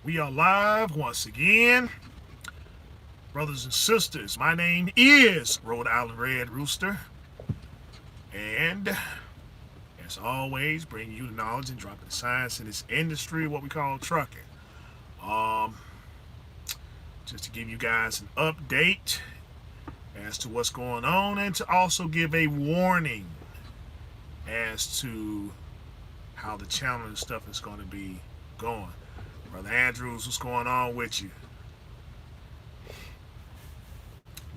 We are live once again. Brothers and sisters, my name is Rhode Island Red Rooster. And as always, bringing you the knowledge and dropping the science in this industry, what we call trucking. Um, just to give you guys an update as to what's going on and to also give a warning as to how the channel and stuff is going to be going. Brother Andrews, what's going on with you?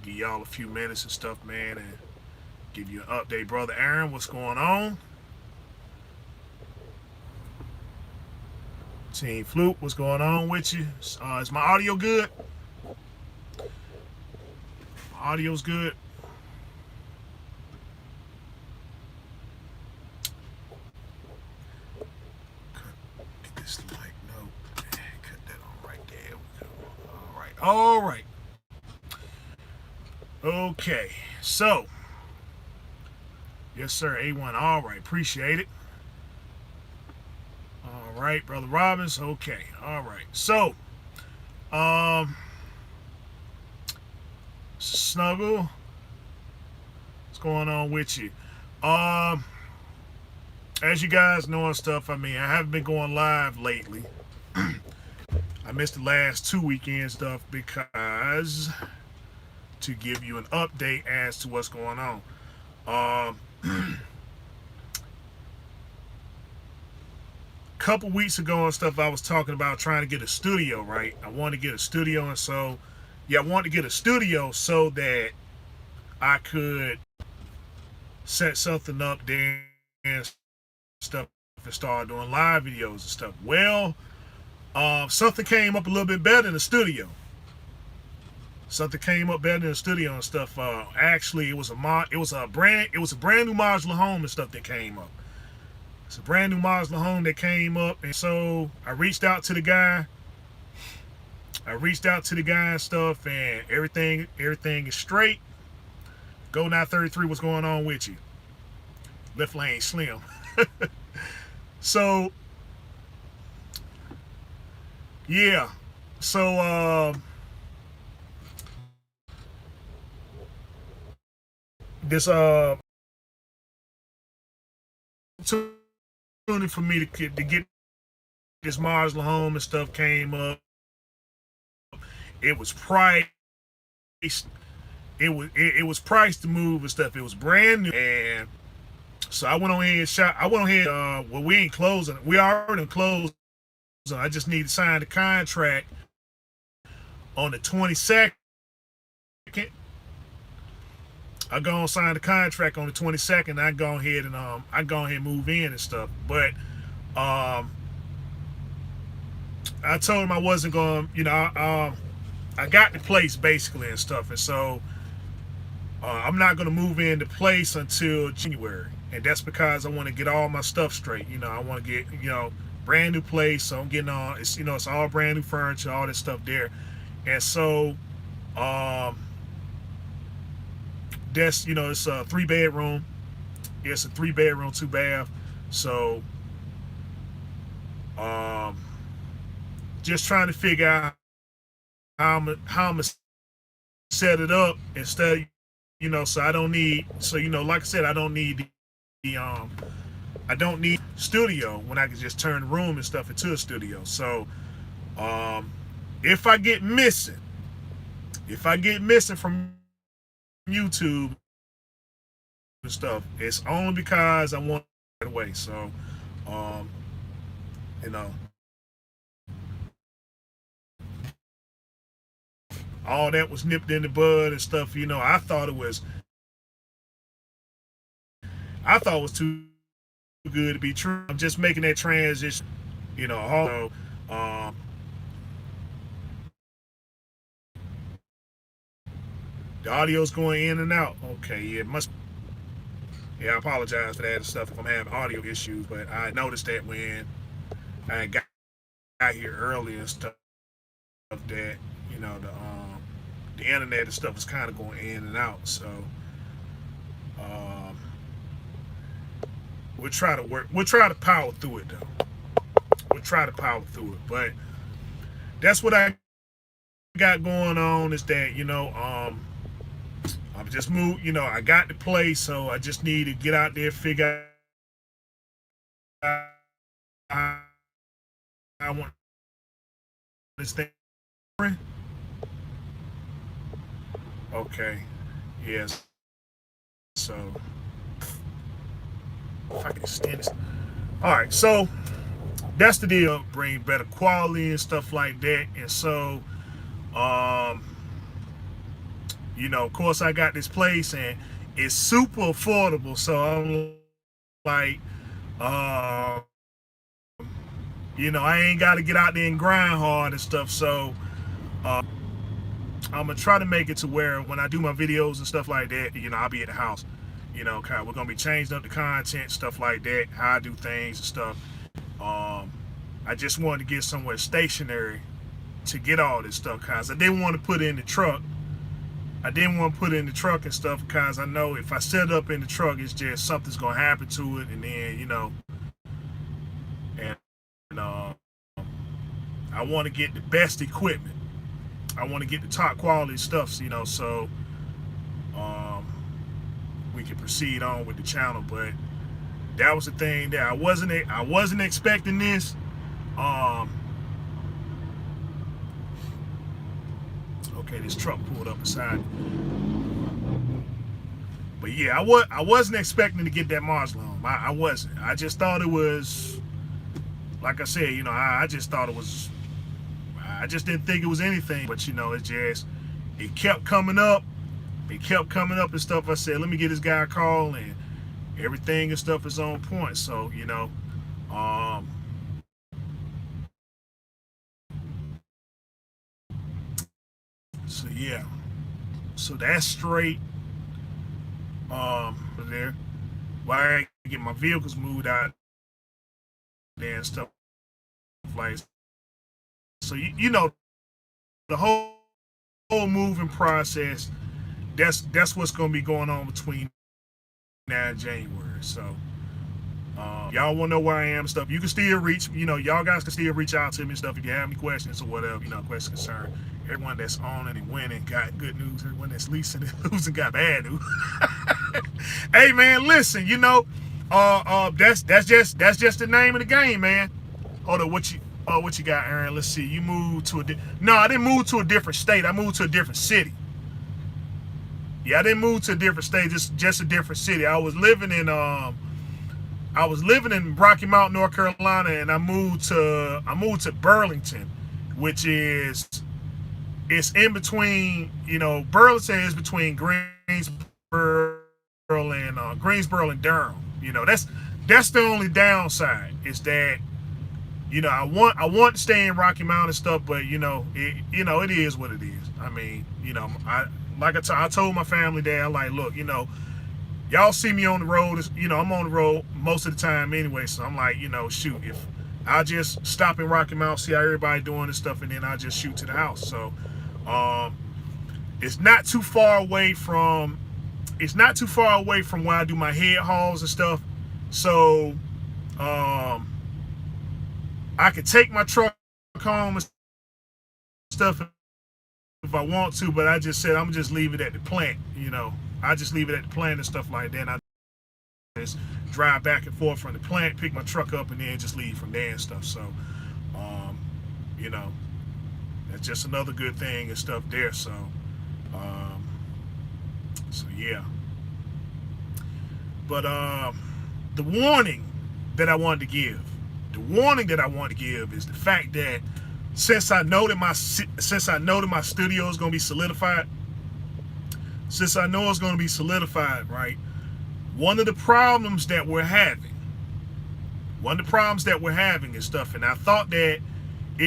Give y'all a few minutes and stuff, man, and give you an update. Brother Aaron, what's going on? Team Flute, what's going on with you? Is my audio good? My audio's good. Get this light. No, cut that on right there. All right. Okay, so yes, sir. A1. All right, appreciate it. All right, brother Robbins. Okay, all right. So, Snuggle, what's going on with you? As you guys know and stuff, I mean, I haven't been going live lately. I missed the last 2 weekends stuff because to give you an update as to what's going on. Couple weeks ago and stuff, I was talking about trying to get a studio, right? I wanted to get a studio, and so I wanted to get a studio so that I could set something up there and stuff and start doing live videos and stuff. Well, something came up a little bit better in the studio. Something came up better in the studio and stuff. Actually, it was a brand new modular home and stuff that came up. It's a brand new modular home that came up, and so I reached out to the guy. And stuff, and everything is straight. Go 933, what's going on with you? Left lane slim. So yeah. So this opportunity for me to get this modular home and stuff came up. It was priced. It was priced to move and stuff. It was brand new, and so I went on ahead and shot. I went on ahead. Well, we ain't closing. We already closed. I just need to sign the contract on the 22nd. I go and sign the contract on the 22nd. I go ahead and move in and stuff. But I told him I wasn't going. I got the place basically and stuff, and so I'm not going to move into place until January, and that's because I want to get all my stuff straight. I want to get brand new place, so I'm getting all it's all brand new furniture, all this stuff there, and so that's it's a 3-bedroom. It's a 3-bedroom, 2-bath. So just trying to figure out how I'm gonna set it up instead, so I don't need, like I said, I don't need I don't need studio when I can just turn the room and stuff into a studio. So if I get missing from YouTube and stuff, it's only because I want it away. So you know all that was nipped in the bud and stuff. I thought it was too good to be true. I'm just making that transition, also the audio's going in and out. Okay, yeah, I apologize for that and stuff if I'm having audio issues, but I noticed that when I got here earlier and stuff that the internet and stuff is kind of going in and out. So we'll try to power through it though. But that's what I got going on. Is that I'm just moved. I got the place, so I just need to get out there, figure out how I want this thing. Okay, yes. So if I can extend this. All right, so that's the deal. Bring better quality and stuff like that. And so, um, of course, I got this place and it's super affordable. So I'm like, uh, I ain't got to get out there and grind hard and stuff. So I'm gonna try to make it to where when I do my videos and stuff like that, I'll be at the house. Kind of, we're gonna be changing up the content, stuff like that, how I do things and stuff. Um, I just wanted to get somewhere stationary to get all this stuff, cause I didn't want to put it in the truck. I didn't want to put it in the truck and stuff because I know if I set it up in the truck, it's just something's gonna happen to it, and then and I want to get the best equipment. I want to get the top quality stuff, so um, we can proceed on with the channel. But that was the thing that I wasn't expecting this. Okay, this truck pulled up beside me. But yeah, I wasn't expecting to get that Muslim. I wasn't. I just thought it was, like I said, I just thought it was. I just didn't think it was anything. But it kept coming up. It kept coming up and stuff. I said, let me get this guy a call, and everything and stuff is on point. So so yeah, so that's straight. There, why I get my vehicles moved out there and stuff like. So the whole moving process. That's what's gonna be going on between now and January. So y'all wanna know where I am and stuff. You can still reach, y'all guys can still reach out to me and stuff if you have any questions or whatever, questions, concern. Everyone that's owning and winning got good news. Everyone that's leasing and losing got bad news. Hey man, listen, that's just the name of the game, man. Hold on, what you got, Aaron? Let's see. You moved to no, I didn't move to a different state. I moved to a different city. Yeah, I didn't move to a different state, just a different city. I was living in Rocky Mount, North Carolina, and I moved to Burlington, which is it's in between, Burlington is between Greensboro and Durham. That's the only downside is that I want to stay in Rocky Mount and stuff, but it is what it is. I mean, I told my family that I'm like, look, y'all see me on the road, I'm on the road most of the time anyway, so I'm like, shoot, if I'll just stop in Rocky Mount, see how everybody doing and stuff, and then I'll just shoot to the house. So it's not too far away from where I do my head hauls and stuff. So I could take my truck home and stuff if I want to, but I just said I'm gonna just leave it at the plant. I just leave it at the plant and stuff like that. And I just drive back and forth from the plant, pick my truck up, and then just leave from there and stuff. So, that's just another good thing and stuff there. So, so yeah. But the warning that I wanted to give is the fact that since I know that my studio is going to be solidified, right? One of the problems that we're having and stuff, and I thought it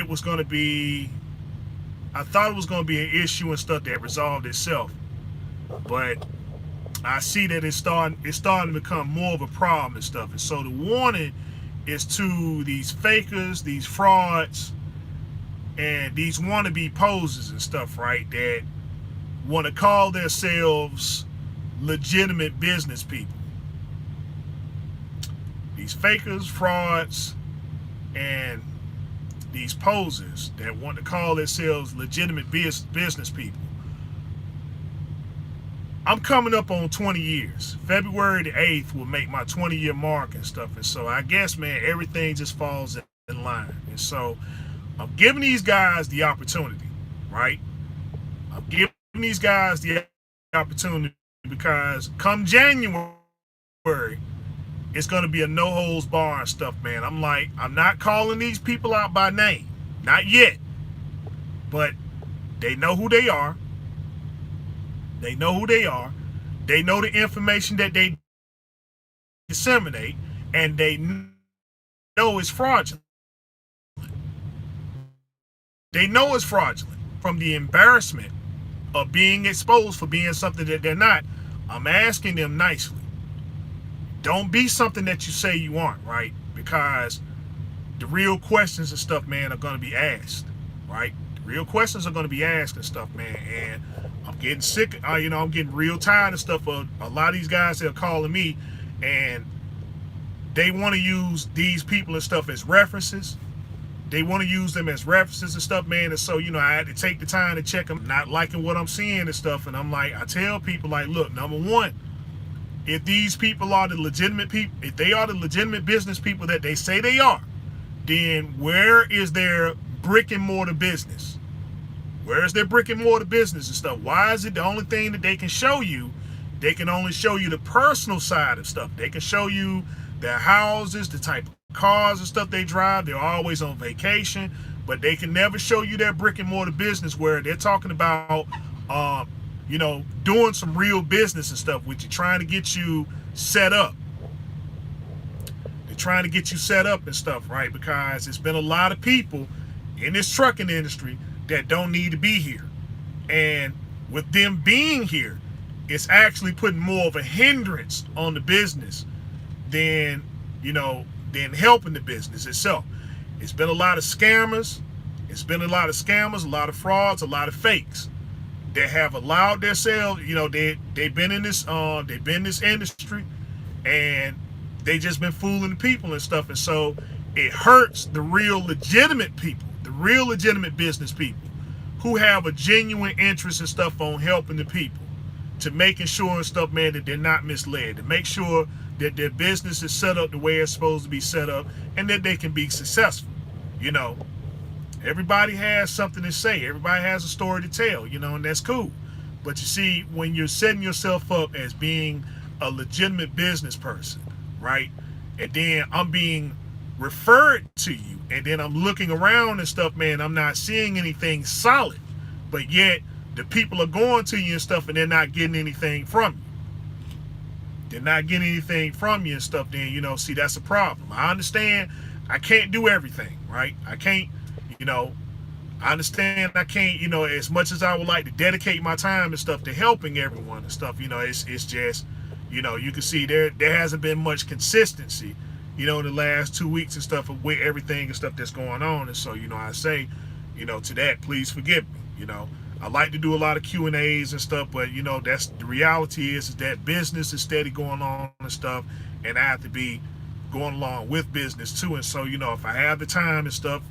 was going to be an issue and stuff that resolved itself, but I see that it's starting to become more of a problem and stuff. And so the warning is to these fakers, these frauds, and these wannabe posers and stuff, right, that want to call themselves legitimate business people. These fakers, frauds, and these posers that want to call themselves legitimate business people. I'm coming up on 20 years. February the 8th will make my 20-year mark and stuff. And so I guess, man, everything just falls in line. And so I'm giving these guys the opportunity, right? I'm giving these guys the opportunity because come January, it's going to be a no holds bar and stuff, man. I'm not calling these people out by name. Not yet. But they know who they are. They know who they are. They know the information that they disseminate, and they know it's fraudulent. They know it's fraudulent from the embarrassment of being exposed for being something that they're not. I'm asking them nicely. Don't be something that you say you aren't, right? Because the real questions and stuff, man, are going to be asked, right? The real questions are going to be asked and stuff, man. And I'm getting sick. I'm getting real tired of stuff. A lot of these guys that are calling me, and they want to use these people and stuff as references. They want to use them as references and stuff, man. And so, I had to take the time to check them, not liking what I'm seeing and stuff. And I'm like, I tell people, like, look, number one, if these people are the legitimate people, if they are the legitimate business people that they say they are, then where is their brick and mortar business? Where is their brick and mortar business and stuff? Why is it the only thing that they can show you? They can only show you the personal side of stuff. They can show you their houses, the type of cars and stuff they drive. They're always on vacation, but they can never show you their brick and mortar business where they're talking about, doing some real business and stuff with you, trying to get you set up. They're trying to get you set up and stuff, right? Because it's been a lot of people in this trucking industry that don't need to be here. And with them being here, it's actually putting more of a hindrance on the business than helping the business itself. It's been a lot of scammers. It's been a lot of scammers, a lot of frauds, a lot of fakes that have allowed themselves, they've been in this industry, and they just been fooling the people and stuff. And so it hurts the real legitimate people, the real legitimate business people who have a genuine interest and stuff on helping the people, to making sure and stuff, man, that they're not misled, to make sure that their business is set up the way it's supposed to be set up, and that they can be successful. Everybody has something to say. Everybody has a story to tell, and that's cool. But you see, when you're setting yourself up as being a legitimate business person, right? And then I'm being referred to you, and then I'm looking around and stuff, man, I'm not seeing anything solid. But yet, the people are going to you and stuff, and they're not getting anything from you. They're not getting anything from you and stuff, then, see, that's a problem. I understand I can't do everything, right? I can't, I understand I can't, as much as I would like to dedicate my time and stuff to helping everyone and stuff, it's just, you can see there hasn't been much consistency, in the last 2 weeks and stuff with everything and stuff that's going on. And so, I say, to that, please forgive me. I like to do a lot of Q&As and stuff, but that's the reality is that business is steady going on and stuff, and I have to be going along with business too. And so, if I have the time and stuff,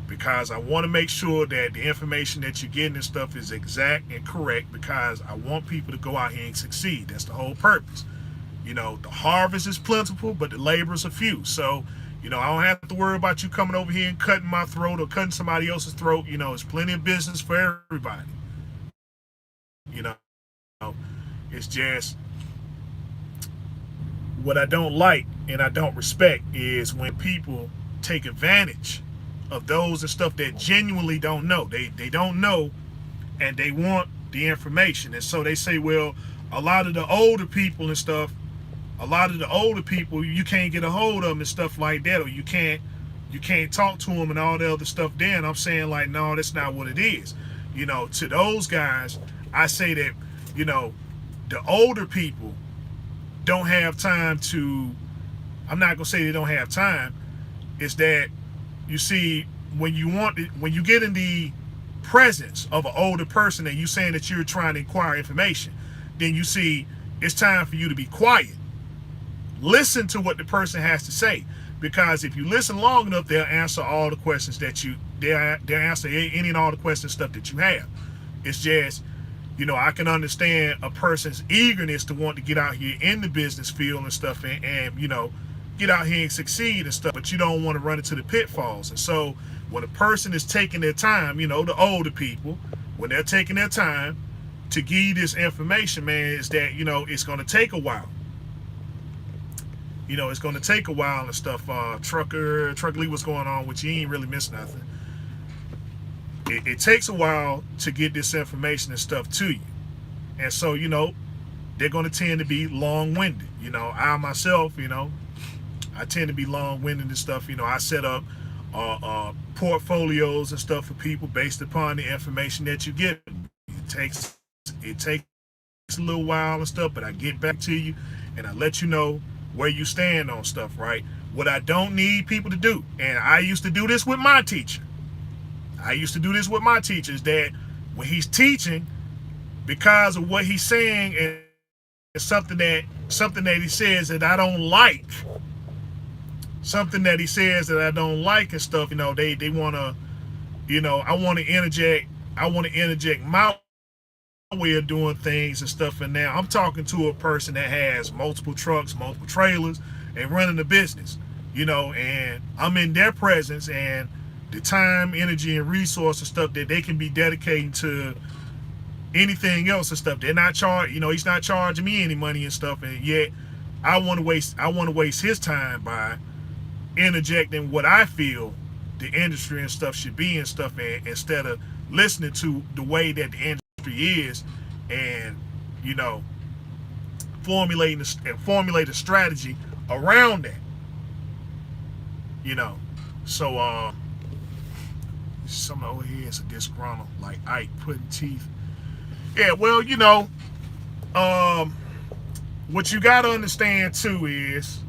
because I want to make sure that the information that you're getting and stuff is exact and correct, because I want people to go out here and succeed. That's the whole purpose. The harvest is plentiful, but the laborers are few. So, I don't have to worry about you coming over here and cutting my throat or cutting somebody else's throat. It's plenty of business for everybody. It's just what I don't like and I don't respect is when people take advantage of those and stuff that genuinely don't know. They don't know, and they want the information. And so they say, well, a lot of the older people and stuff, you can't get a hold of them and stuff like that, or you can't talk to them and all the other stuff. Then I'm saying, like, no, that's not what it is. To those guys, I say that, the older people don't have time to, I'm not gonna say they don't have time. It's that, you see, when you get in the presence of an older person and you saying that you're trying to acquire information, then you see it's time for you to be quiet. Listen to what the person has to say. Because if you listen long enough, they'll answer all the questions that they'll answer any and all the questions stuff that you have. It's just, I can understand a person's eagerness to want to get out here in the business field and stuff, and get out here and succeed and stuff, but you don't want to run into the pitfalls. And so when a person is taking their time, the older people, when they're taking their time to give you this information, man, is that, it's going to take a while. It's going to take a while and stuff. Trucker Lee, what's going on with you? You ain't really missed nothing. It takes a while to get this information and stuff to you. And so, they're going to tend to be long-winded. I myself, I tend to be long-winded and stuff. I set up portfolios and stuff for people based upon the information that you get. It takes a little while and stuff, but I get back to you and I let you know where you stand on stuff, right? What I don't need people to do, and I used to do this with my teacher. Is that when he's teaching, because of what he's saying and something that he says that I don't like, and stuff, they want to, I want to interject my way of doing things and stuff. And now I'm talking to a person that has multiple trucks, multiple trailers, and running a business, and I'm in their presence, and the time, energy, and resource and stuff that they can be dedicating to anything else and stuff. They're not he's not charging me any money and stuff, and yet I want to waste his time by interjecting what I feel the industry and stuff should be and stuff, and instead of listening to the way that the industry is, and formulate a strategy around that. So some over here is a disgruntled, like Ike putting teeth. Yeah, well, what you gotta understand too is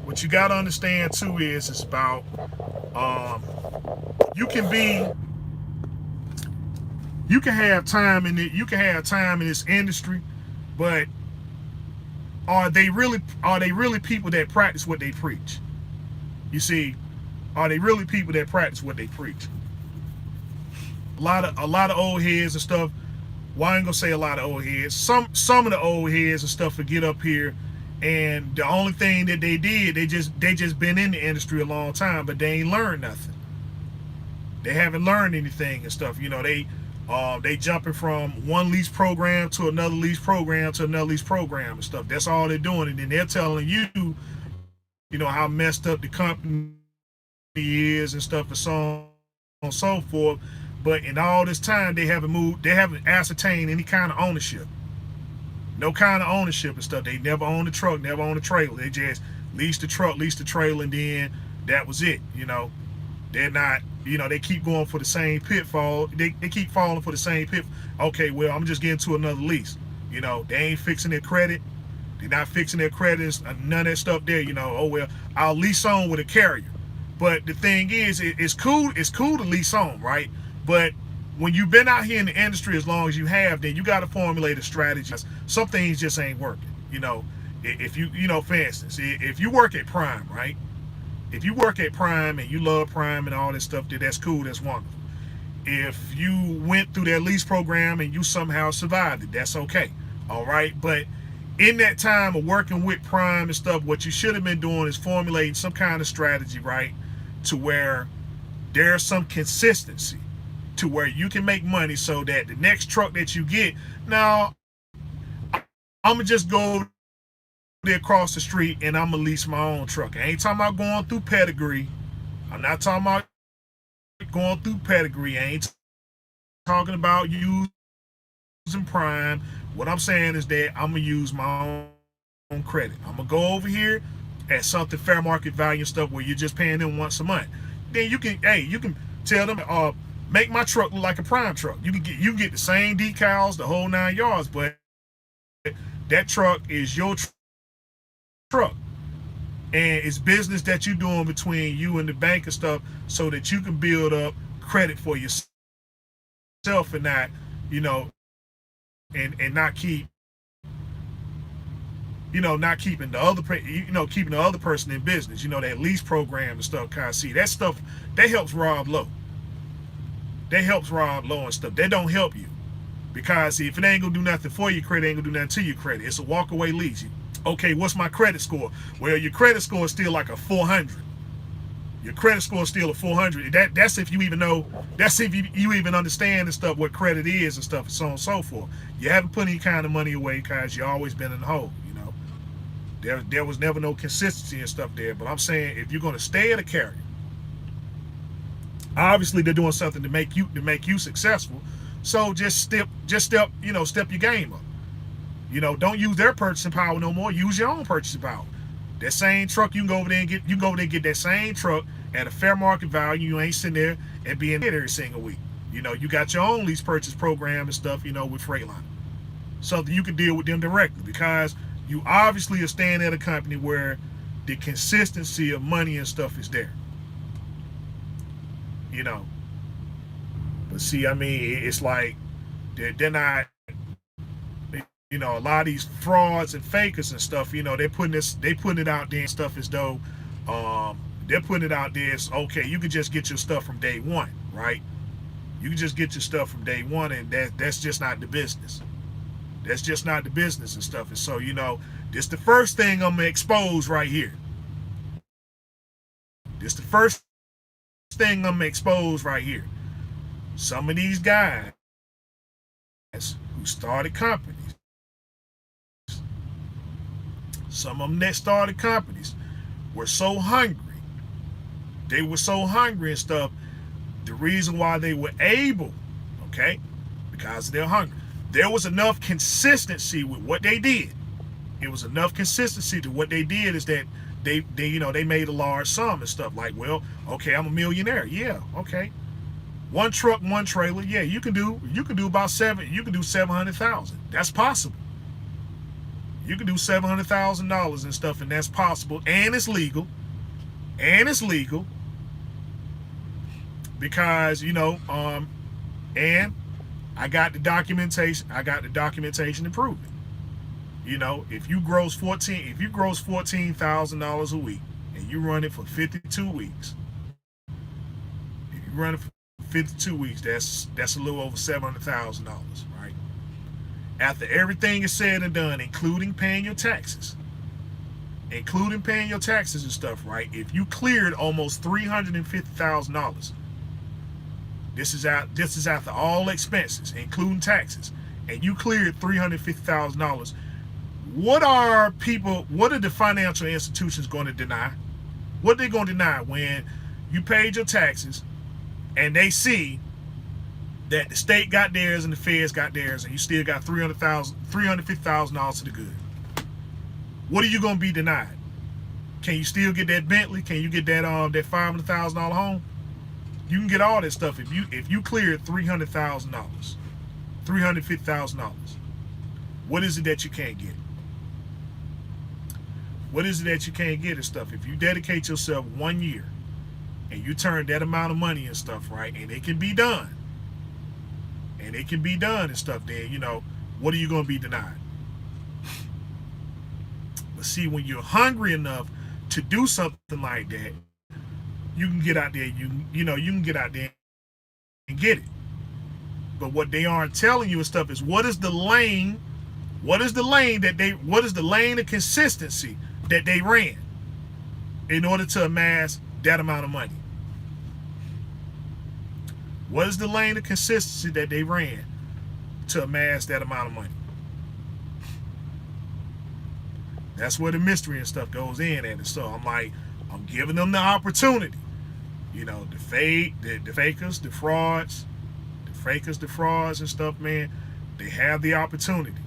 it's about you can have time in this industry, but are they really people that practice what they preach? You see, are they really people that practice what they preach? A lot of old heads and stuff. Well, I ain't gonna say a lot of old heads. Some of the old heads and stuff will get up here, and the only thing that they did, they just been in the industry a long time, but they ain't learned nothing. They haven't learned anything and stuff. They jumping from one lease program to another lease program to another lease program and stuff. That's all they're doing, and then they're telling you, how messed up the company is and stuff and so on and so forth. But in all this time, they haven't ascertained any kind of ownership. No kind of ownership and stuff. They never owned a truck, never owned a trailer. They just leased the truck, leased the trailer, and then that was it. They're not, they keep going for the same pitfall. They keep falling for the same pit. Okay, well, I'm just getting to another lease. They ain't fixing their credit. They're not fixing their credits. None of that stuff there. Oh, well, I'll lease on with a carrier. But the thing is, it's cool to lease on, right? But when you've been out here in the industry as long as you have, then you got to formulate a strategy. Some things just ain't working. If you, for instance, if you work at Prime, right? If you work at Prime and you love Prime and all this stuff, that's cool, that's wonderful. If you went through that lease program and you somehow survived it, that's okay. All right. But in that time of working with Prime and stuff, what you should have been doing is formulating some kind of strategy, right? To where there's some consistency, to where you can make money, so that the next truck that you get, now I'm gonna just go there across the street and I'm gonna lease my own truck. I ain't talking about going through pedigree. I'm not talking about going through pedigree. I ain't talking about using Prime. What I'm saying is that I'm gonna use my own credit. I'm gonna go over here at something fair market value stuff where you're just paying them once a month. Then you can tell them, make my truck look like a Prime truck. You can get the same decals, the whole 9 yards, but that truck is your truck, and it's business that you're doing between you and the bank and stuff, so that you can build up credit for yourself and not, and not keep not keeping the other, keeping the other person in business. That lease program and stuff. Kind of see that stuff that helps Rob Lowe. That helps Rob Lowe and stuff. That don't help you because if it ain't gonna do nothing for your credit, it ain't gonna do nothing to your credit. It's a walk away lease. Okay, what's my credit score? Well, your credit score is still like a 400. Your credit score is still a 400. That's if you even know. That's if you even understand and stuff what credit is and stuff and so on and so forth. You haven't put any kind of money away because you always been in the hole. There was never no consistency and stuff there. But I'm saying if you're gonna stay at a carrier, obviously they're doing something to make you successful. So just step your game up. Don't use their purchasing power no more. Use your own purchasing power. That same truck you can go over there and get that same truck at a fair market value. You ain't sitting there and being there every single week. You got your own lease purchase program and stuff, with Freightliner. Something you can deal with them directly because you obviously are staying at a company where the consistency of money and stuff is there. But see, it's like they're not, a lot of these frauds and fakers and stuff, they putting it out there and stuff as though they're putting it out there as, okay, you can just get your stuff from day one, right? You can just get your stuff from day one, and that's just not the business. That's just not the business and stuff. And so, this the first thing I'm gonna expose right here. This the first thing I'm gonna expose right here. Some of these guys who started companies, some of them that started companies were so hungry. They were so hungry and stuff. The reason why they were able, okay, because they're hungry. There was enough consistency with what they did. It was enough consistency to what they did is that they made a large sum and stuff. Like, well, okay, I'm a millionaire. Yeah, okay. One truck, one trailer. Yeah, you can do about 700,000. That's possible. You can do $700,000 and stuff, and that's possible, and it's legal. Because and I got the documentation. To prove it. If you gross $14,000 a week and you run it for 52 weeks, if you run it for 52 weeks, that's a little over $700,000, right? After everything is said and done, including paying your taxes and stuff, right? If you cleared almost $350,000, this is after all expenses, including taxes, and you cleared $350,000. What are the financial institutions going to deny? What are they going to deny when you paid your taxes and they see that the state got theirs and the feds got theirs and you still got $350,000 to the good? What are you going to be denied? Can you still get that Bentley? Can you get that $500,000 home? You can get all that stuff if you cleared $300,000, $350,000. What is it that you can't get? What is it that you can't get and stuff? If you dedicate yourself 1 year and you turn that amount of money and stuff, right, and it can be done, and stuff, then, what are you going to be denied? But see, when you're hungry enough to do something like that, you can get out there, you can get out there and get it. But what they aren't telling you and stuff is what is the lane of consistency that they ran in order to amass that amount of money? What is the lane of consistency that they ran to amass that amount of money? That's where the mystery and stuff goes in at. And so I'm giving them the opportunity. The fakers, the frauds and stuff, man, they have the opportunity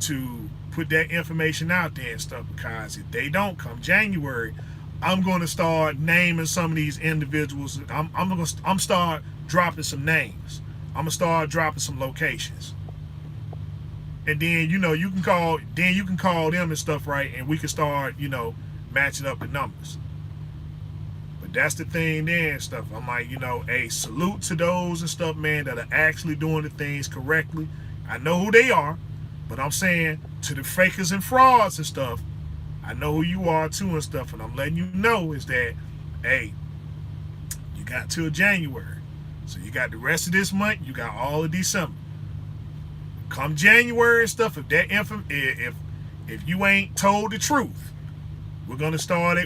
to put that information out there and stuff, because if they don't, come January, I'm going to start naming some of these individuals. I'm start dropping some names. I'm going to start dropping some locations. And then, you can call them and stuff, right? And we can start, matching up the numbers. But that's the thing there and stuff. I'm like, hey, salute to those and stuff, man, that are actually doing the things correctly. I know who they are. But I'm saying to the fakers and frauds and stuff, I know who you are too and stuff, and I'm letting you know is that, hey, you got till January. So you got the rest of this month, you got all of December. Come January and stuff, if you ain't told the truth, we're gonna start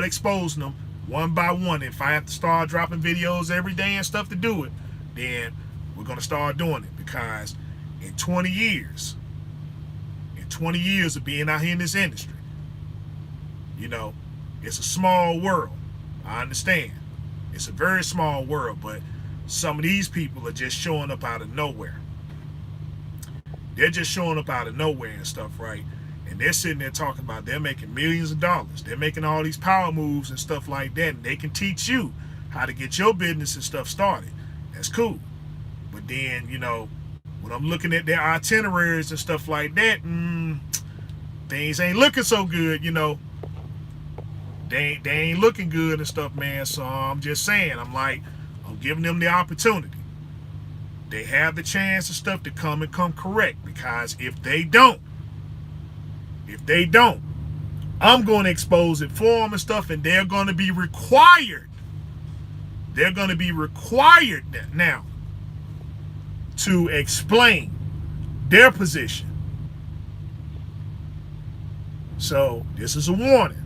exposing them one by one. If I have to start dropping videos every day and stuff to do it, then we're gonna start doing it. Because in 20 years of being out here in this industry, you know, it's a small world. I understand. It's a very small world, but some of these people are just showing up out of nowhere. They're just showing up out of nowhere and stuff, right? And they're sitting there talking about they're making millions of dollars. They're making all these power moves and stuff like that. And they can teach you how to get your business and stuff started. That's cool. But then, you know, when I'm looking at their itineraries and stuff like that, things ain't looking so good, you know. They ain't looking good and stuff, man. So I'm just saying, I'm giving them the opportunity. They have the chance and stuff to come correct. Because if they don't, I'm going to expose it for them and stuff, and they're going to be required. They're going to be required now to explain their position. So this is a warning.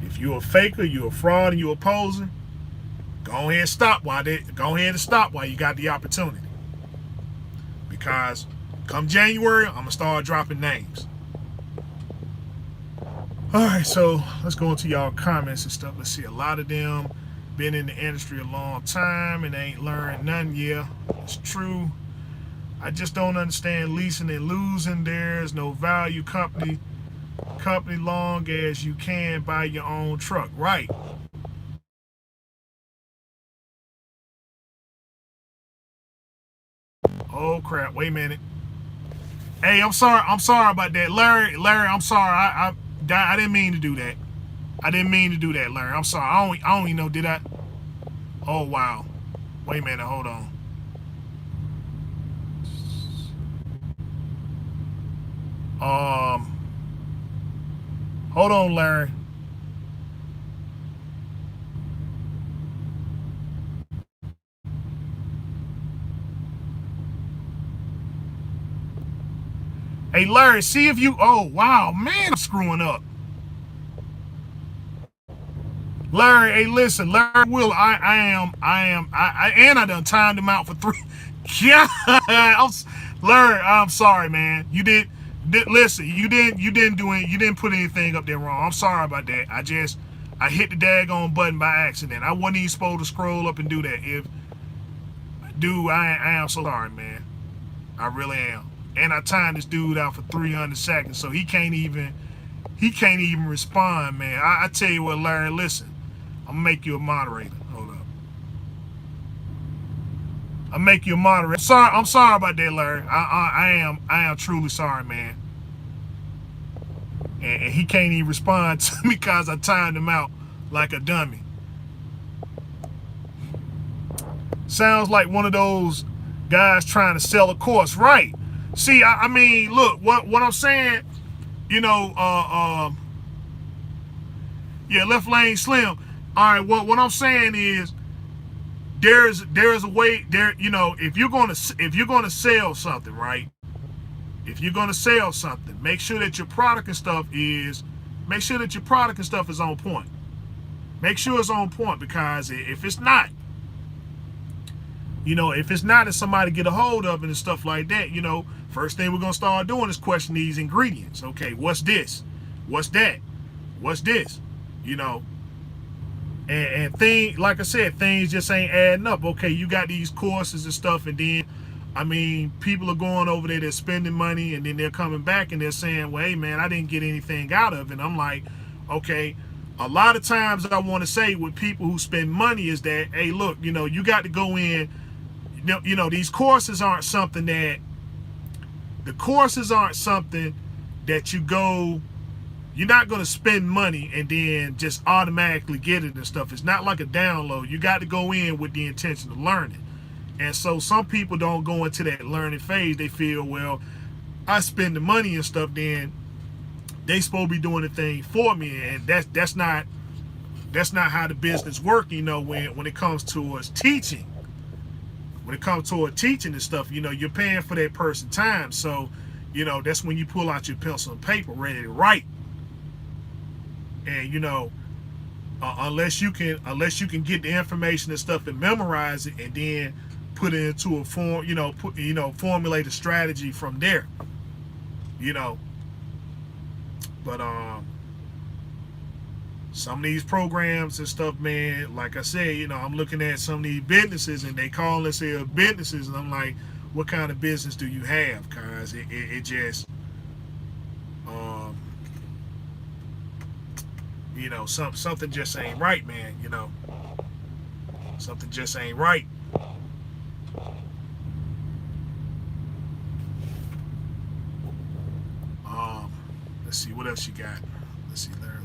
If you're a faker, you're a fraud, and you're opposing, go ahead and stop while you got the opportunity. Because come January, I'm gonna start dropping names. All right, so let's go into y'all comments and stuff. Let's see, a lot of them been in the industry a long time and ain't learned nothing. Yeah, it's true. I just don't understand leasing and losing. There's no value. Company long as you can buy your own truck, right? Oh crap, wait a minute. Hey, I'm sorry about that. Larry, I'm sorry. I didn't mean to do that. Larry. I'm sorry. I don't even know, did I? Oh wow. Wait a minute, hold on. Hold on, Larry. Hey, Larry, see if you... Oh, wow, man, I'm screwing up. Larry, hey, listen, Larry Will, I done timed him out for 3... Yeah, Larry, I'm sorry, man. Listen, you didn't put anything up there wrong. I'm sorry about that. I hit the daggone button by accident. I wasn't even supposed to scroll up and do that. Dude, I am so sorry, man. I really am. And I timed this dude out for 300 seconds, so he can't even respond, man. I tell you what, Larry, listen. I'm gonna make you a moderator. Hold up. I'll make you a moderator. I'm sorry about that, Larry. I am truly sorry, man. And he can't even respond to me because I timed him out like a dummy. Sounds like one of those guys trying to sell a course, right? See, I mean, look, what I'm saying, you know, yeah, Left Lane Slim. All right, what I'm saying is there's a way there, you know, if you're gonna sell something, right? If you're gonna sell something, make sure that your product and stuff is on point. Make sure it's on point, because if it's not, you know, if somebody get a hold of it and stuff like that, you know, first thing we're gonna start doing is question these ingredients. Okay, what's this? What's that? What's this? You know, and things, like I said, things just ain't adding up. Okay, you got these courses and stuff, and then, I mean, people are going over there, they're spending money, and then they're coming back and they're saying, well, hey man, I didn't get anything out of it. And I'm like, okay, a lot of times I want to say with people who spend money is that, hey, look, you know, you got to go in, you know, these courses aren't something that, you're not going to spend money and then just automatically get it and stuff. It's not like a download. You got to go in with the intention of learning. And so some people don't go into that learning phase. They feel, well, I spend the money and stuff, then they supposed to be doing the thing for me, and that's not how the business works. You know, when it comes towards teaching, when it comes toward teaching and stuff, you know, you're paying for that person's time. So, you know, that's when you pull out your pencil and paper ready to write. And you know, unless you can get the information and stuff and memorize it, and then put it into a form, formulate a strategy from there. You know, but some of these programs and stuff, man, like I said, you know, I'm looking at some of these businesses and they call themselves businesses, and I'm like, what kind of business do you have? Cause it just, you know, something just ain't right, man. You know, something just ain't right. Let's see what else you got. Let's see, Larry.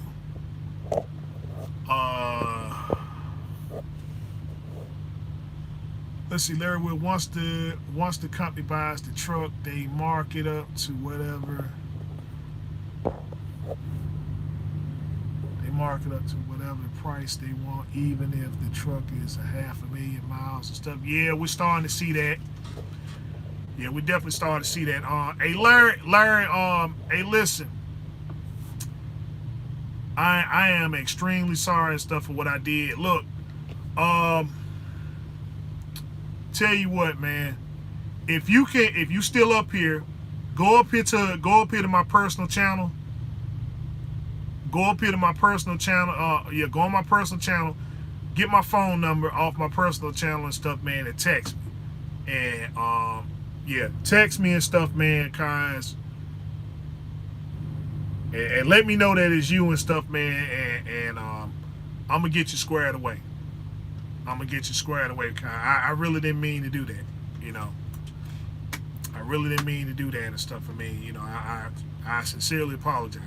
Let's see, Larry. Once the company buys the truck, they mark it up to whatever. They mark it up to whatever price they want, even if the truck is 500,000 miles and stuff. Yeah, we're starting to see that. Yeah, we definitely starting to see that. Hey, Larry. Hey, listen. I am extremely sorry and stuff for what I did. Look, tell you what, man. If you still up here, go up here to my personal channel. Go up here to my personal channel. Go on my personal channel. Get my phone number off my personal channel and stuff, man, and text me. And text me and stuff, man, cause. And let me know that it's you and stuff, man, and I'm gonna get you squared away. I'm gonna get you squared away. I really didn't mean to do that, you know. I really didn't mean to do that and stuff for me, you know. I sincerely apologize.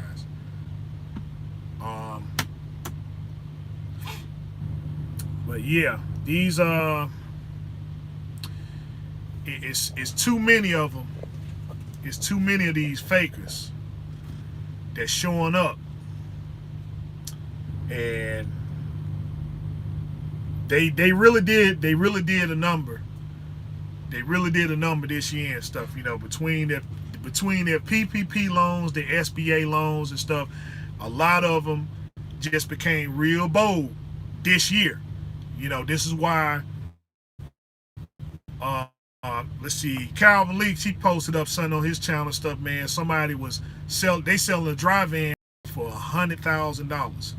But yeah, these it's too many of them. It's too many of these fakers that's showing up, and they really did a number. They really did a number this year and stuff, you know, between their PPP loans, their SBA loans and stuff. A lot of them just became real bold this year. You know, this is why let's see, Calvin Leaks, he posted up something on his channel and stuff, man. Somebody was selling a dry van for $100,000.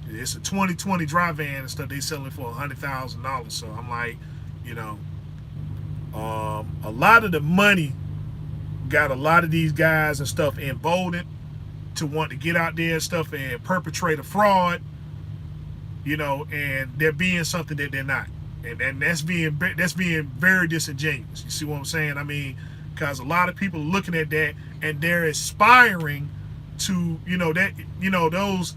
It's a 2020 dry van and stuff. They selling it for $100,000. So I'm like, you know, a lot of the money got a lot of these guys and stuff emboldened to want to get out there and stuff and perpetrate a fraud, you know, and they're being something that they're not. And that's being very disingenuous. You see what I'm saying? I mean, because a lot of people are looking at that and they're aspiring to, you know, that, you know, those,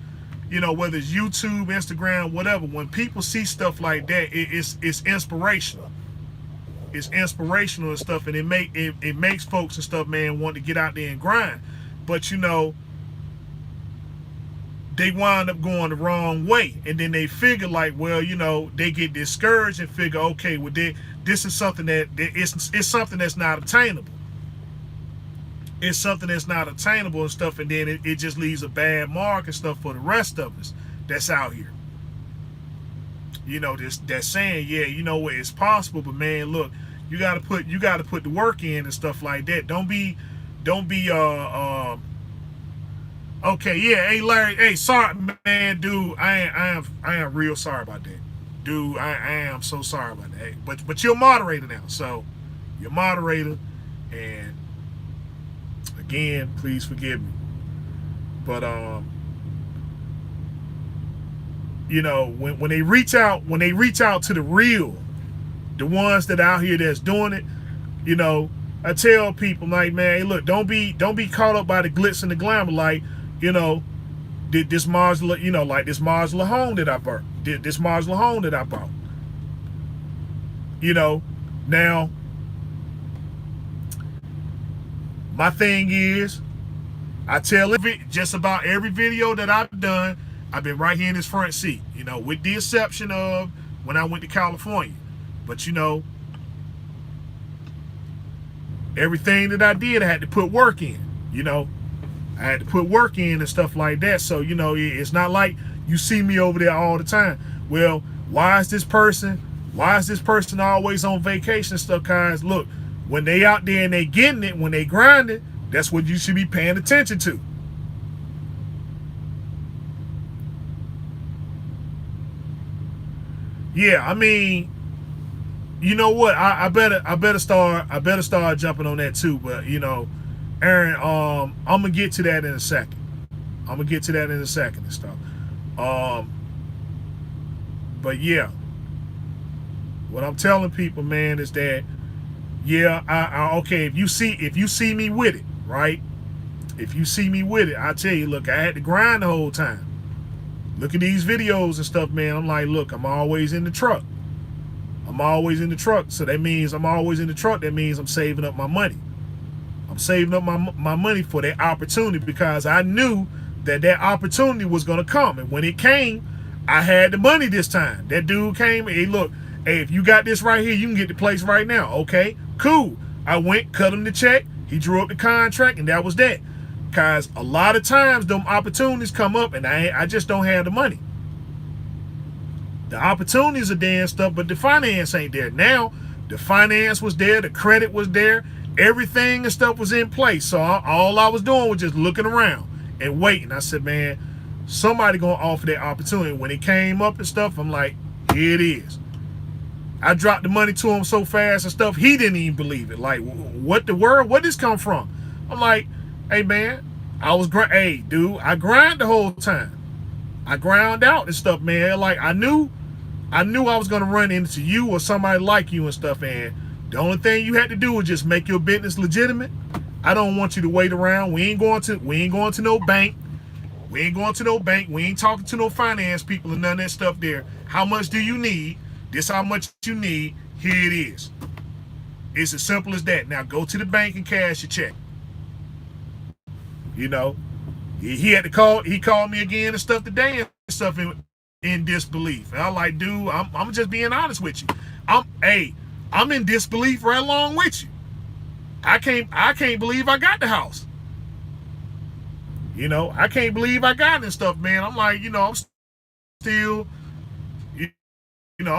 you know, whether it's YouTube, Instagram, whatever. When people see stuff like that, it's inspirational. It's inspirational and stuff, and it makes folks and stuff, man, want to get out there and grind. But you know, they wind up going the wrong way, and then they figure like, well, you know, they get discouraged and figure, okay, well, this is something that it's something that's not obtainable. It's something that's not obtainable and stuff, and then it just leaves a bad mark and stuff for the rest of us that's out here. You know, that's saying, yeah, you know what, it's possible, but man, look, you gotta put the work in and stuff like that. Don't be okay, yeah, hey Larry, hey, sorry, man, dude, I am real sorry about that, dude. I am so sorry about that. Hey, but you're a moderator now, so you're a moderator, and again, please forgive me. But you know, when they reach out to the real, the ones that are out here that's doing it, you know, I tell people like, man, hey, look, don't be caught up by the glitz and the glamour, like, you know, this modular, you know, like this modular home that I bought, this modular home that I bought. You know, Now, my thing is, I tell just about every video that I've done, I've been right here in this front seat, you know, with the exception of when I went to California. But, you know, everything that I did, I had to put work in, you know. I had to put work in and stuff like that. So, you know, it's not like you see me over there all the time. Well, why is this person always on vacation and stuff? Guys, look, when they out there and they getting it, when they grinding, that's what you should be paying attention to. Yeah, I mean, you know what? I better start jumping on that too. But you know, Aaron, I'm gonna get to that in a second. And stuff. But yeah, what I'm telling people, man, is that yeah, okay. If you see me with it, right? If you see me with it, I tell you, look, I had to grind the whole time. Look at these videos and stuff, man. I'm like, look, I'm always in the truck. So that means I'm always in the truck. That means I'm saving up my money. I'm saving up my money for that opportunity because I knew that opportunity was going to come. And when it came, I had the money this time. That dude came, hey, look, hey, if you got this right here, you can get the place right now. Okay, cool. I went, cut him the check. He drew up the contract, and that was that. Because a lot of times, them opportunities come up, and I just don't have the money. The opportunities are there and stuff, but the finance ain't there. Now, the finance was there, the credit was there, everything and stuff was in place. So all I was doing was just looking around and waiting. I said, man, somebody gonna offer that opportunity. When it came up and stuff, I'm like, here it is. I dropped the money to him so fast and stuff, he didn't even believe it. Like, what the world? Where this come from? I'm like, hey man, hey dude, I grind the whole time. I ground out and stuff, man. Like I knew I was gonna run into you or somebody like you and stuff, and the only thing you had to do was just make your business legitimate. I don't want you to wait around. We ain't going to no bank. We ain't talking to no finance people and none of that stuff there. How much do you need? This how much you need. Here it is. It's as simple as that. Now go to the bank and cash your check. You know, he had to call. He called me again and stuff today and stuff in disbelief. And I'm like, dude, I'm just being honest with you. I'm in disbelief right along with you. I can't believe I got the house. You know, I can't believe I got it and stuff, man. I'm like, you know, I'm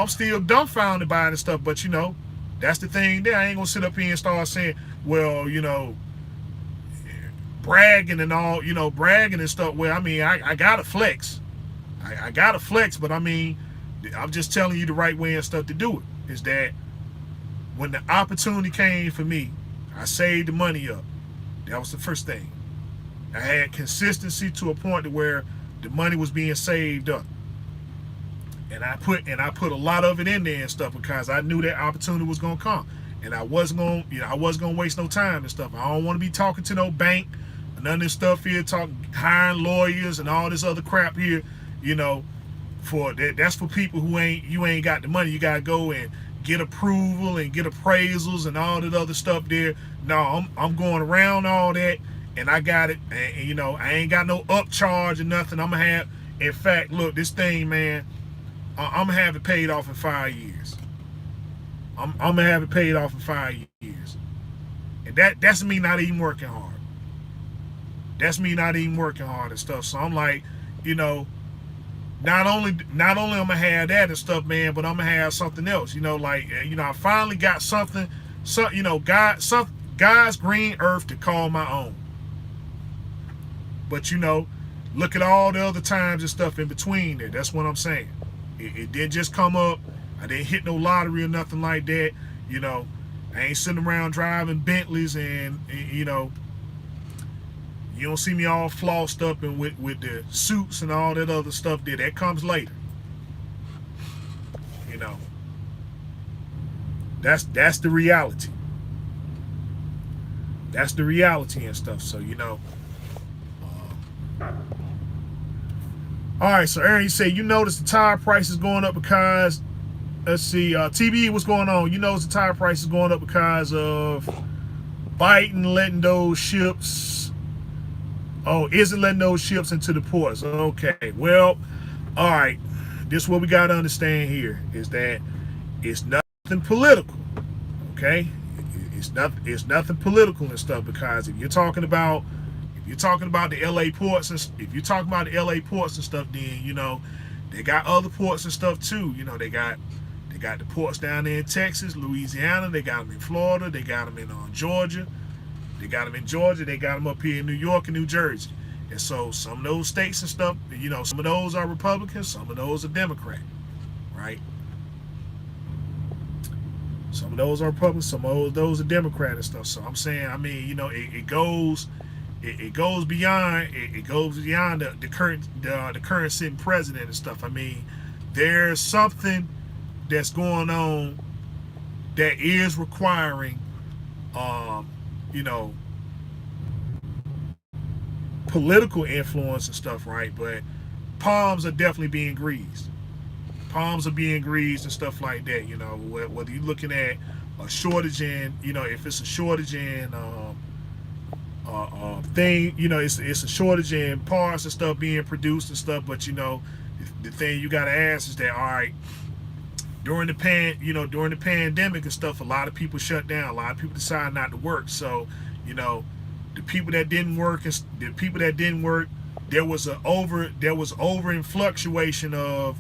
still dumbfounded by it and stuff. But you know, that's the thing there. I ain't gonna sit up here and start saying, well, you know, bragging and stuff. Well, I mean, I gotta flex. I gotta flex, but I mean, I'm just telling you the right way and stuff to do it. Is that when the opportunity came for me, I saved the money up. That was the first thing. I had consistency to a point to where the money was being saved up. And I put a lot of it in there and stuff because I knew that opportunity was gonna come. And I wasn't gonna waste no time and stuff. I don't want to be talking to no bank, none of this stuff here, hiring lawyers and all this other crap here, you know, for that. That's for people who ain't got the money. You gotta go and get approval and get appraisals and all that other stuff there. No, I'm going around all that, and I got it. And you know, I ain't got no upcharge or nothing. I'm gonna have. In fact, look, this thing, man, I'm gonna have it paid off in 5 years. I'm gonna have it paid off in 5 years, and that's me not even working hard. That's me not even working hard and stuff. So I'm like, you know, not only I'm gonna have that and stuff, man, but I'm gonna have something else. You know, like, you know, I finally got something, you know, God's green earth to call my own. But you know, look at all the other times and stuff in between there. That's what I'm saying. It didn't just come up. I didn't hit no lottery or nothing like that. You know, I ain't sitting around driving Bentleys and you know, you don't see me all flossed up and with the suits and all that other stuff there. That comes later. You know, that's the reality. That's the reality and stuff. So, you know. All right, so Aaron, you say you notice the tire price is going up because let's see. TBE, what's going on? You know, the tire price is going up because of Biden letting those ships. Oh, isn't letting those ships into the ports. Okay, well, all right. This is what we got to understand here is that it's nothing political. Okay, it's nothing political and stuff, because if you're talking about the LA ports, and if you're talking about the LA ports and stuff, then you know they got other ports and stuff too. You know, they got the ports down there in Texas, Louisiana. They got them in Florida. They got them in Georgia. They got them in Georgia. They got them up here in New York and New Jersey. And so some of those states and stuff, you know, some of those are Republicans, some of those are Democrat, right? Some of those are Republicans, some of those are Democrat and stuff. So I'm saying, I mean, you know, it goes beyond the current sitting president and stuff. I mean, there's something that's going on that is requiring, you know, political influence and stuff, right? But palms are definitely being greased. Palms are being greased and stuff like that. You know, whether you're looking at a shortage in, you know, if it's a shortage in thing, you know, it's a shortage in parts and stuff being produced and stuff. But you know, the thing you got to ask is that, all right, during the pandemic and stuff, a lot of people shut down. A lot of people decided not to work. So, you know, the people that didn't work, there was over in fluctuation of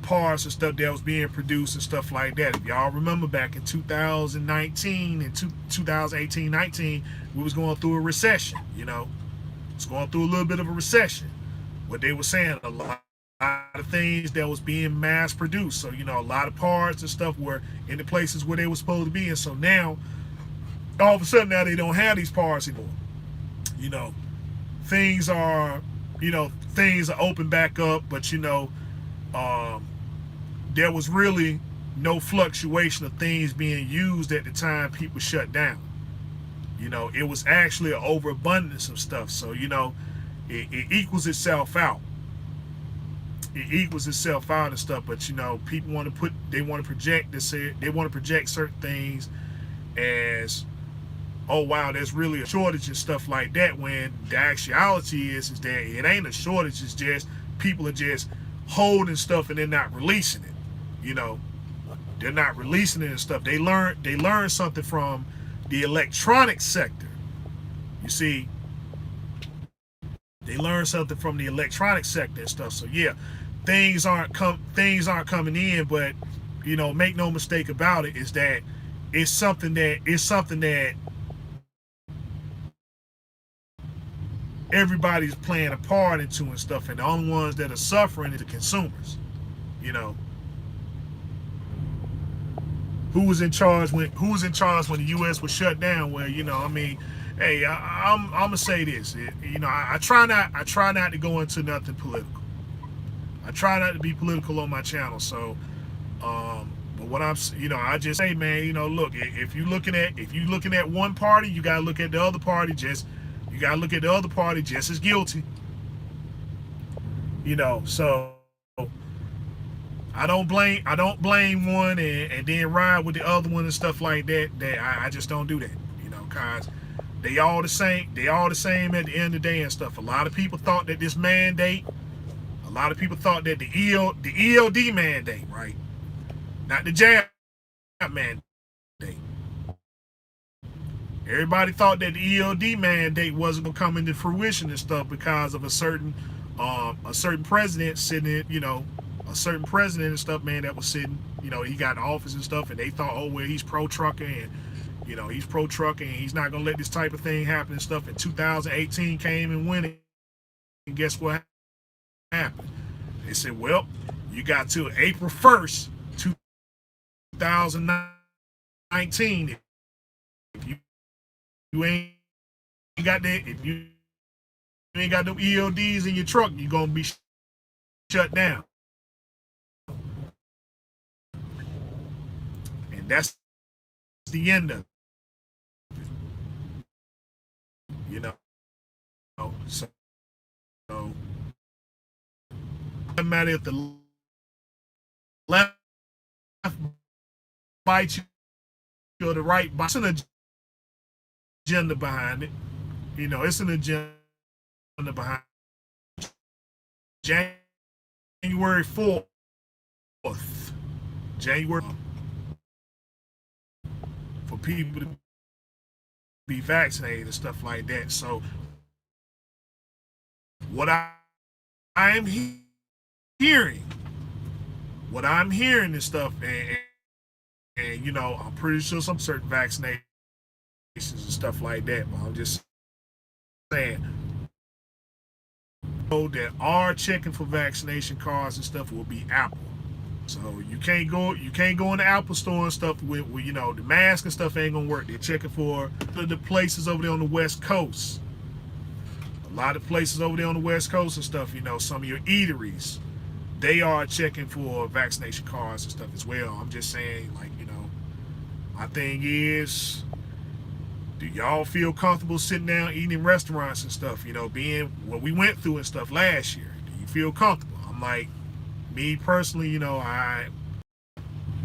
parts and stuff that was being produced and stuff like that. If y'all remember back in 2019 and 2018-19, we was going through a recession. You know, it's going through a little bit of a recession. What they were saying, a lot of things that was being mass produced. So, you know, a lot of parts and stuff were in the places where they were supposed to be. And so now, all of a sudden, now they don't have these parts anymore. You know, things are open back up, but you know, there was really no fluctuation of things being used at the time people shut down. You know, it was actually an overabundance of stuff. So, you know, it equals itself out. It equals itself out and stuff. But you know, people want to project certain things as, oh wow, there's really a shortage and stuff like that, when the actuality is that it ain't a shortage. It's just people are just holding stuff and they're not releasing it. You know, they're not releasing it and stuff. They learn something from the electronic sector. You see, they learn something from the electronic sector and stuff. So yeah, things aren't coming in, but you know, make no mistake about it, is that it's something that everybody's playing a part into and stuff, and the only ones that are suffering is the consumers. You know, who was in charge when the U.S. was shut down? Well, you know, I mean, hey, I'm gonna say this. You know, I try not to go into nothing political. I try not to be political on my channel. So, but what I just say, man, you know, look, if you're looking at one party, you gotta look at the other party just as guilty. You know, so I don't blame one and then ride with the other one and stuff like that. I just don't do that. You know, cause they all the same at the end of the day and stuff. A lot of people thought that this mandate, the ELD mandate, right? Not the jab mandate. Everybody thought that the ELD mandate wasn't gonna come into fruition and stuff because of a certain president sitting in, you know, a certain president and stuff, man, that was sitting, you know, he got in office and stuff, and they thought, oh well, he's pro-trucker and, you know, he's pro-trucker and he's not gonna let this type of thing happen and stuff. And 2018 came and went, and guess what happened? They said, well, you got till April 1st, 2019. If you ain't got that, if you ain't got no ELDs in your truck, you're gonna be shut down. And that's the end of it. You know. So it doesn't matter if the left bite you or the right bite. It's an agenda behind it. You know, it's an agenda behind it. January 4th. January for people to be vaccinated and stuff like that. So what I am hearing, what I'm hearing and stuff, and you know, I'm pretty sure some certain vaccinations and stuff like that, but I'm just saying, that are checking for vaccination cards and stuff will be Apple. So you can't go in the Apple store and stuff with you know, the mask and stuff ain't gonna work. They're checking for the places over there on the West Coast. A lot of places over there on the West Coast and stuff, you know, some of your eateries, they are checking for vaccination cards and stuff as well. I'm just saying, like, you know, my thing is, do y'all feel comfortable sitting down eating in restaurants and stuff, you know, being what we went through and stuff last year? Do you feel comfortable? I'm like, me personally, you know,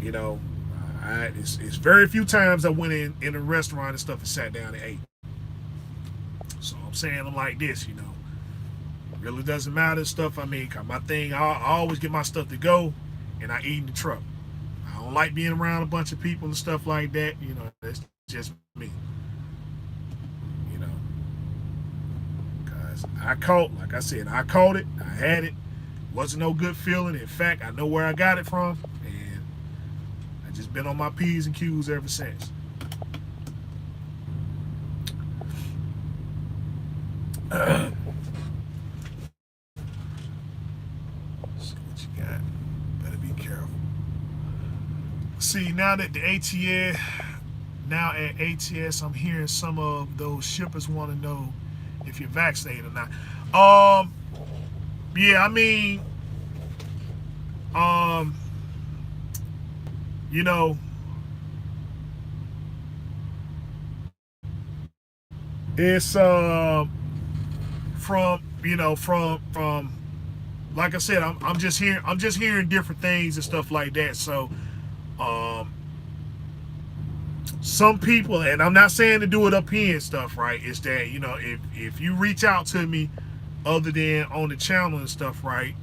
it's very few times I went in a restaurant and stuff and sat down and ate. So I'm saying I'm like this, you know, it really doesn't matter stuff. I mean, my thing, I always get my stuff to go and I eat in the truck. I don't like being around a bunch of people and stuff like that. You know, that's just me. You know, because I like I said, I caught it. I had it. Wasn't no good feeling. In fact, I know where I got it from, and I just been on my P's and Q's ever since. See what you got. Better be careful. See, now that the ATS, at ATS, I'm hearing some of those shippers want to know if you're vaccinated or not. Yeah, I mean, you know, it's from like I said, I'm just hearing different things and stuff like that. So some people, and I'm not saying to do it up here and stuff, right? It's that, you know, if you reach out to me other than on the channel and stuff, right?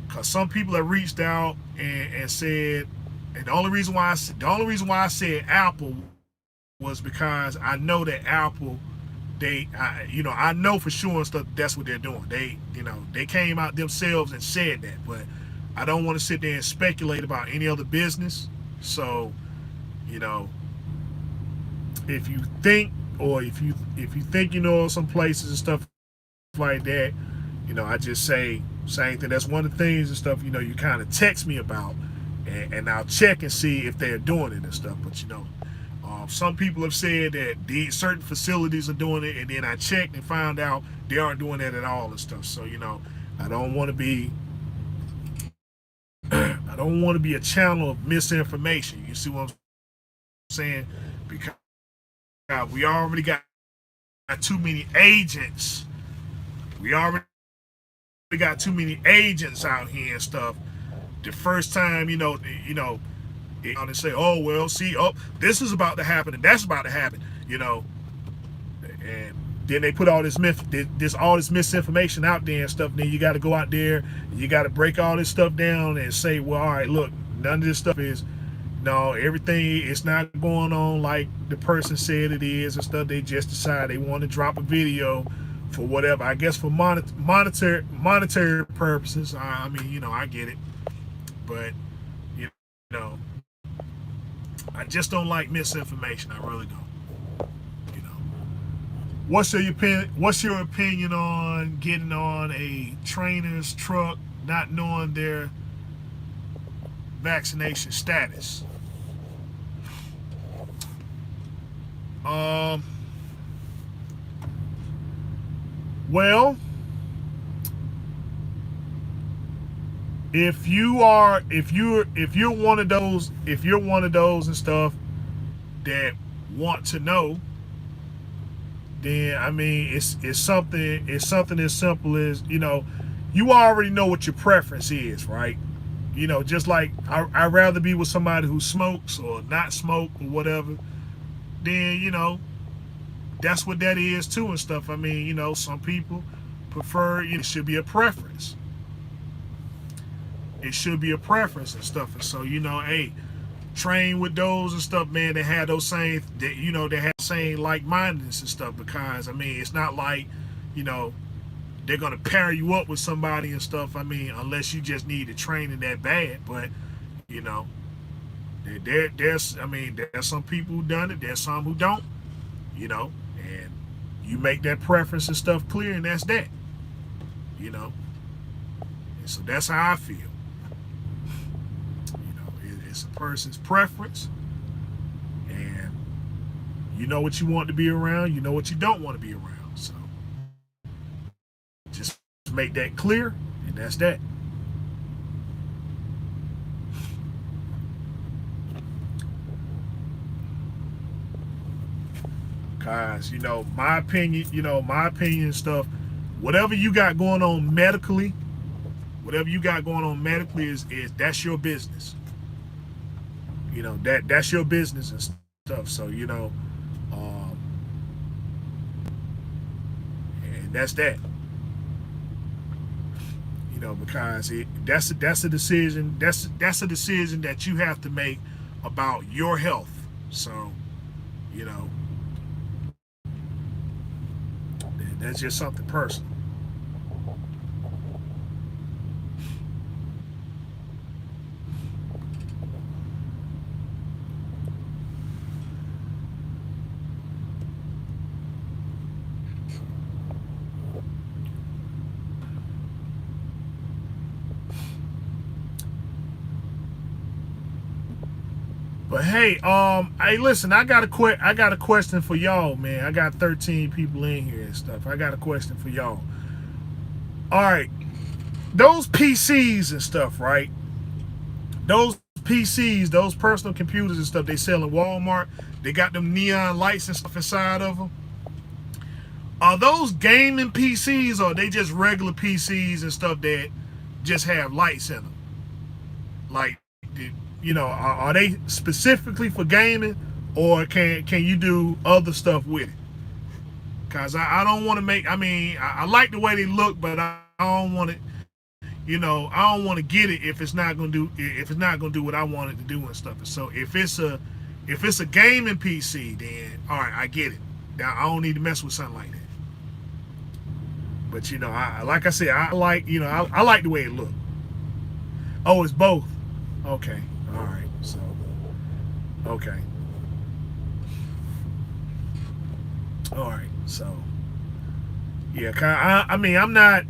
Because some people have reached out and said, and the only reason why I said Apple was because I know that Apple, I know for sure and stuff that's what they're doing. They came out themselves and said that, but I don't want to sit there and speculate about any other business. So, you know, if you think, or if you think you know some places and stuff like that, you know, I just say same thing. That's one of the things and stuff, you know, you kind of text me about, and I'll check and see if they're doing it and stuff. But you know, some people have said that certain facilities are doing it, and then I checked and found out they aren't doing that at all and stuff. So, you know, I don't want to be a channel of misinformation. You see what I'm saying? Because we already got too many agents. We already got too many agents out here and stuff. The first time, you know, they say, oh, well, see, oh, this is about to happen and that's about to happen, you know. And then they put all this misinformation out there and stuff. And then you got to go out there and you got to break all this stuff down and say, well, all right, look, none of this stuff is, no, everything is not going on like the person said it is and stuff. They just decide they want to drop a video for whatever, I guess for monetary purposes. I mean, you know, I get it, but you know, I just don't like misinformation. I really don't. You know, what's your opinion on getting on a trainer's truck not knowing their vaccination status? Well, if you're one of those and stuff that want to know, then I mean it's something as simple as, you know, you already know what your preference is, right? You know, just like I'd rather be with somebody who smokes or not smoke or whatever. Then, you know, that's what that is too and stuff. I mean, you know, some people prefer, it should be a preference. It should be a preference and stuff. And so, you know, hey, train with those and stuff, man, that have those same, that, you know, they have same like-mindedness and stuff. Because, I mean, it's not like, you know, they're going to pair you up with somebody and stuff. I mean, unless you just need the training that bad. But, you know, there's some people who done it. There's some who don't, you know, and you make that preference and stuff clear, and that's that, you know. And so that's how I feel. You know, it's a person's preference, and you know what you want to be around, you know what you don't want to be around. So just make that clear, and that's that. Guys, you know, my opinion and stuff, whatever you got going on medically, is that's your business. You know, that's your business and stuff. So, you know, um, and that's that. You know, because that's a decision. That's a decision that you have to make about your health. So, you know, that's just something personal. But hey, listen, I got a question for y'all, man. I got 13 people in here and stuff. I got a question for y'all. All right, those PCs and stuff, right? Those PCs, those personal computers and stuff, they sell in Walmart. They got them neon lights and stuff inside of them. Are those gaming PCs, or are they just regular PCs and stuff that just have lights in them? Like, you know, are they specifically for gaming, or can you do other stuff with it? Cause I don't want to make. I mean, I like the way they look, but I don't want it. You know, I don't want to get it if it's not gonna do what I want it to do and stuff. So if it's a gaming PC, then all right, I get it. Now I don't need to mess with something like that. But you know, like I said, I like, you know, I like the way it looked. Oh, it's both. Okay, all right. So okay, all right. So yeah, I mean, I'm not.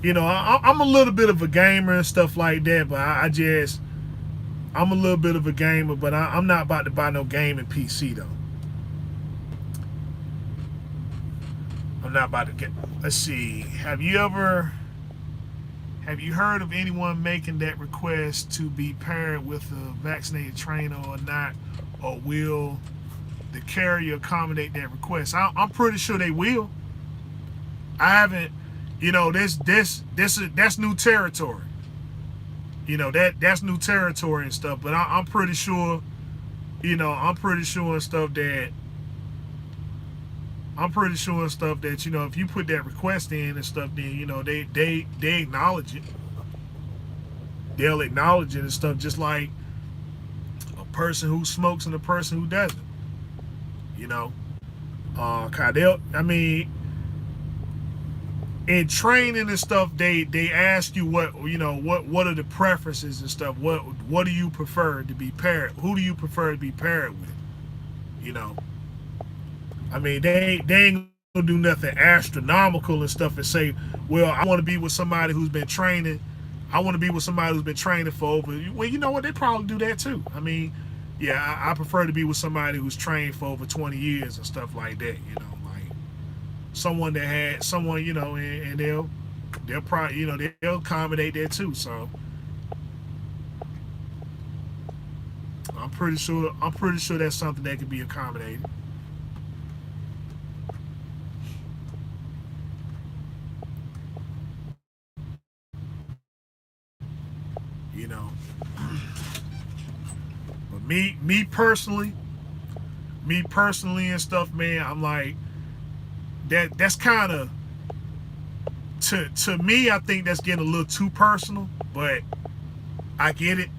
You know, I'm a little bit of a gamer and stuff like that, but I'm a little bit of a gamer, but I'm not about to buy no gaming PC though. I'm not about to get. Let's see. Have you heard of anyone making that request to be paired with a vaccinated trainer or not, or will the carrier accommodate that request? I'm pretty sure they will. I haven't. You know, that's new territory. You know, that's new territory and stuff. But I'm pretty sure, you know, I'm pretty sure and stuff that you know, if you put that request in and stuff, then you know they acknowledge it. They'll acknowledge it and stuff, just like a person who smokes and a person who doesn't. You know, I mean, in training and stuff, they ask you what are the preferences and stuff. What do you prefer to be paired? Who do you prefer to be paired with? You know, I mean, they ain't gonna do nothing astronomical and stuff and say, well, I want to be with somebody who's been training. I want to be with somebody who's been training for over. Well, you know what? They probably do that too. I mean, yeah, I prefer to be with somebody who's trained for over 20 years and stuff like that. You know, like someone that had someone, you know, and they'll probably, you know, they'll accommodate that too. So I'm pretty sure that's something that can be accommodated. You know, me personally and stuff, man. I'm like that's kind of to me. I think that's getting a little too personal, but I get it.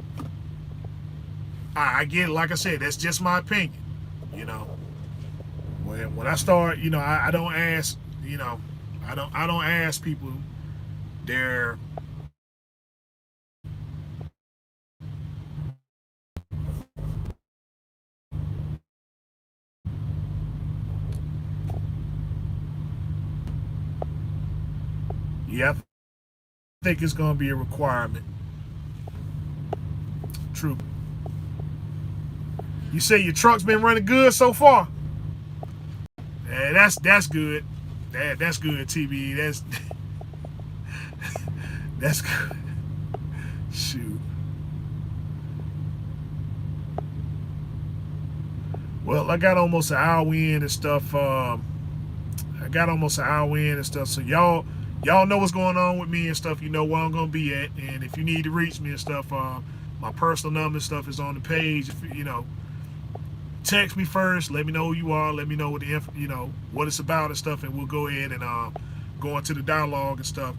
I get it. Like I said, that's just my opinion. You know, when I start, I don't ask. I don't ask people their yeah. I think it's gonna be a requirement. True. You say your truck's been running good so far. Yeah, that's good. That's good, TB. That's good. Shoot. Well, I got almost an hour in and stuff. So y'all know what's going on with me and stuff. You know where I'm gonna be at, and if you need to reach me and stuff, my personal number and stuff is on the page. If text me first. Let me know who you are. Let me know what it's about and stuff, and we'll go ahead and go into the dialogue and stuff.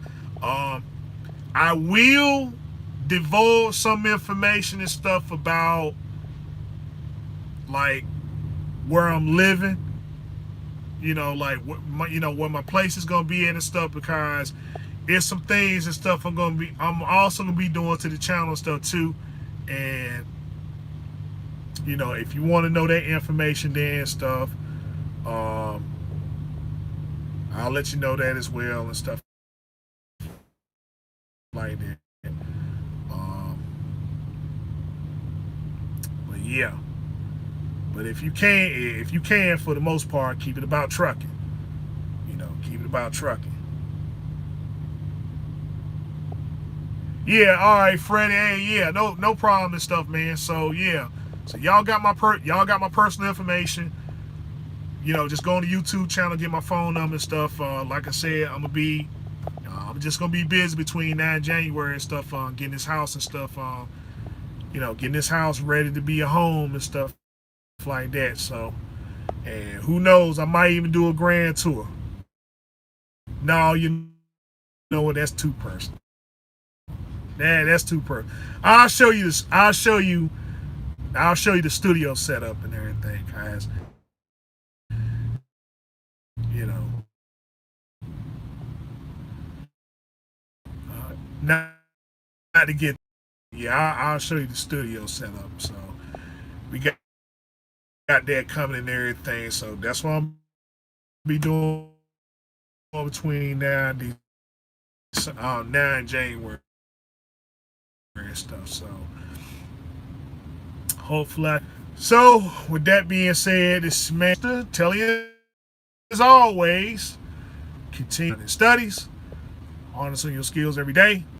I will divulge some information and stuff about like where I'm living. Like where my place is gonna be in and stuff, because there's some things and stuff I'm also gonna be doing to the channel and stuff too. And if you want to know that information there and stuff, I'll let you know that as well and stuff like that. But yeah. But if you can, for the most part, keep it about trucking. Keep it about trucking. Yeah, all right, Freddie. Hey, yeah, no problem and stuff, man. So yeah, so y'all got my personal information. Just go on the YouTube channel, get my phone number and stuff. Like I said, I'm just gonna be busy between now and January and stuff. Getting this house and stuff. Getting this house ready to be a home and stuff like that. So, and who knows, I might even do a grand tour. No, you know what? That's too personal. That's too personal. I'll show you this. I'll show you the studio setup and everything, guys. Not to get. Yeah, I'll show you the studio setup. So we got that coming and everything. So that's what I'm be doing between now and January and stuff. So hopefully. So with that being said, this is Master telling you as always, continue in studies, harnessing your skills every day.